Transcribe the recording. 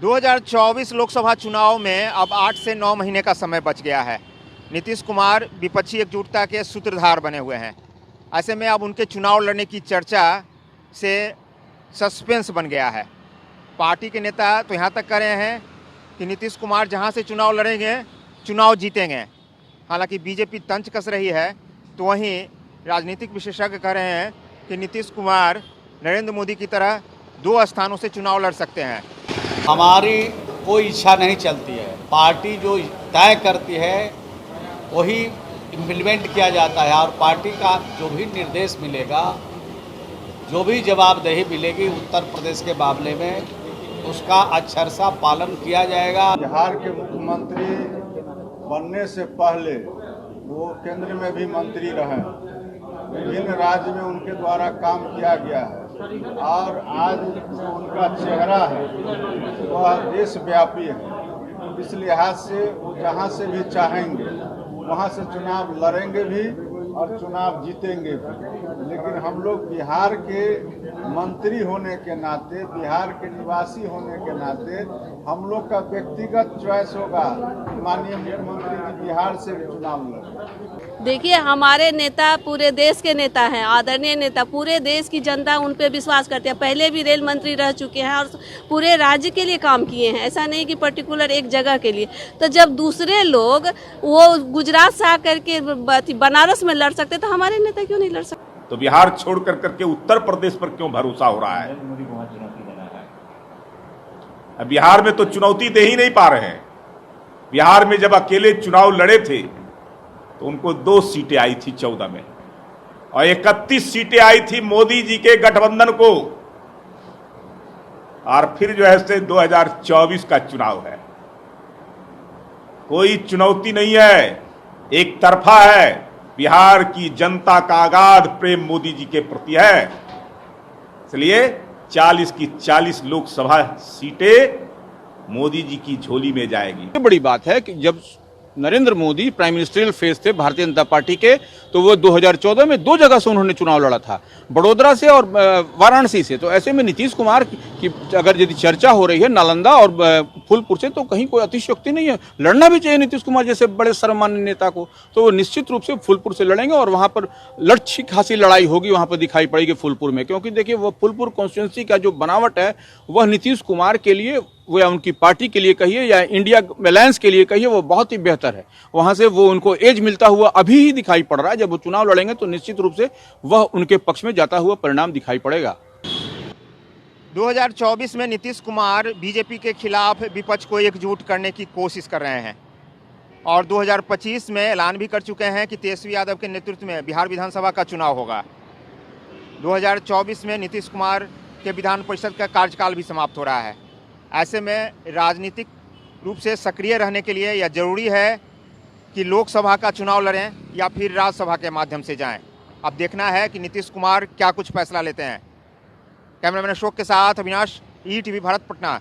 2024 लोकसभा चुनाव में अब 8 से 9 महीने का समय बच गया है। नीतीश कुमार विपक्षी एकजुटता के सूत्रधार बने हुए हैं। ऐसे में अब उनके चुनाव लड़ने की चर्चा से सस्पेंस बन गया है। पार्टी के नेता तो यहाँ तक कह रहे हैं कि नीतीश कुमार जहाँ से चुनाव लड़ेंगे चुनाव जीतेंगे। हालांकि बीजेपी तंज कस रही है, तो वहीं राजनीतिक विशेषज्ञ कह रहे हैं कि नीतीश कुमार नरेंद्र मोदी की तरह 2 स्थानों से चुनाव लड़ सकते हैं। हमारी कोई इच्छा नहीं चलती है। पार्टी जो तय करती है वही इम्प्लीमेंट किया जाता है और पार्टी का जो भी निर्देश मिलेगा, जो भी जवाबदेही मिलेगी उत्तर प्रदेश के मामले में, उसका अक्षरशः पालन किया जाएगा। बिहार के मुख्यमंत्री बनने से पहले वो केंद्र में भी मंत्री रहे, विभिन्न राज्य में उनके द्वारा काम किया गया है और आज जो उनका चेहरा है वह देशव्यापी है। इस लिहाज से वो जहाँ से भी चाहेंगे वहाँ से चुनाव लड़ेंगे भी और चुनाव जीतेंगे भी। लेकिन हम लोग बिहार के मंत्री होने के नाते, बिहार के निवासी होने के नाते हम लोग का व्यक्तिगत चॉइस होगा कि माननीय मुख्यमंत्री जी बिहार से भी चुनाव लड़ें। देखिए, हमारे नेता पूरे देश के नेता हैं, आदरणीय नेता। पूरे देश की जनता उन पे विश्वास करती है। पहले भी रेल मंत्री रह चुके हैं और पूरे राज्य के लिए काम किए हैं, ऐसा नहीं कि पर्टिकुलर एक जगह के लिए। तो जब दूसरे लोग वो गुजरात से आकर के बनारस में लड़ सकते, तो हमारे नेता क्यों नहीं लड़ सकते? तो बिहार छोड़ करके उत्तर प्रदेश पर क्यों भरोसा हो रहा है? अब बिहार में तो चुनौती दे ही नहीं पा रहे हैं। बिहार में जब अकेले चुनाव लड़े थे तो उनको 2 सीटें आई थी 14 में और 31 सीटें आई थी मोदी जी के गठबंधन को। और फिर जो है से 2024 का चुनाव है, कोई चुनौती नहीं है, एक तरफा है। बिहार की जनता का अगाध प्रेम मोदी जी के प्रति है, इसलिए 40 की 40 लोकसभा सीटें मोदी जी की झोली में जाएगी। ये बड़ी बात है कि जब Narendra Modi prime ministerial face थे भारतीय जनता पार्टी के, तो वो 2014 में 2 जगह से उन्होंने चुनाव लड़ा था, बड़ोदरा से और वाराणसी से। तो ऐसे में नीतीश कुमार की अगर यदि चर्चा हो रही है नालंदा और फूलपुर से, तो कहीं कोई अतिशयोक्ति नहीं है। लड़ना भी चाहिए नीतीश कुमार जैसे बड़े सर्वमान्य नेता को। तो वो निश्चित रूप से फूलपुर से लड़ेंगे और वहां पर लड़छी खासी लड़ाई होगी, वहां पर दिखाई पड़ेगी फूलपुर में। क्योंकि देखिए, वो फूलपुर कॉन्स्टिट्यूंसी का जो बनावट है वह नीतीश कुमार के लिए, वो या उनकी पार्टी के लिए कहिए या इंडिया अलायंस के लिए कहिए, वो बहुत ही बेहतर है। वहां से वो उनको एज मिलता हुआ अभी ही दिखाई पड़ रहा है। जब वो चुनाव लड़ेंगे तो निश्चित रूप से वह उनके पक्ष में जाता हुआ परिणाम दिखाई पड़ेगा। 2024 में नीतीश कुमार बीजेपी के खिलाफ विपक्ष को एकजुट करने की कोशिश कर रहे हैं और 2025 में ऐलान भी कर चुके हैं कि तेजस्वी यादव के नेतृत्व में बिहार विधानसभा का चुनाव होगा। 2024 में नीतीश कुमार के विधान परिषद का कार्यकाल भी समाप्त हो रहा है। ऐसे में राजनीतिक रूप से सक्रिय रहने के लिए यह जरूरी है कि लोकसभा का चुनाव लड़ें या फिर राज्यसभा के माध्यम से जाएं। अब देखना है कि नीतीश कुमार क्या कुछ फैसला लेते हैं। कैमरामैन अशोक के साथ अविनाश, ETV भारत, पटना।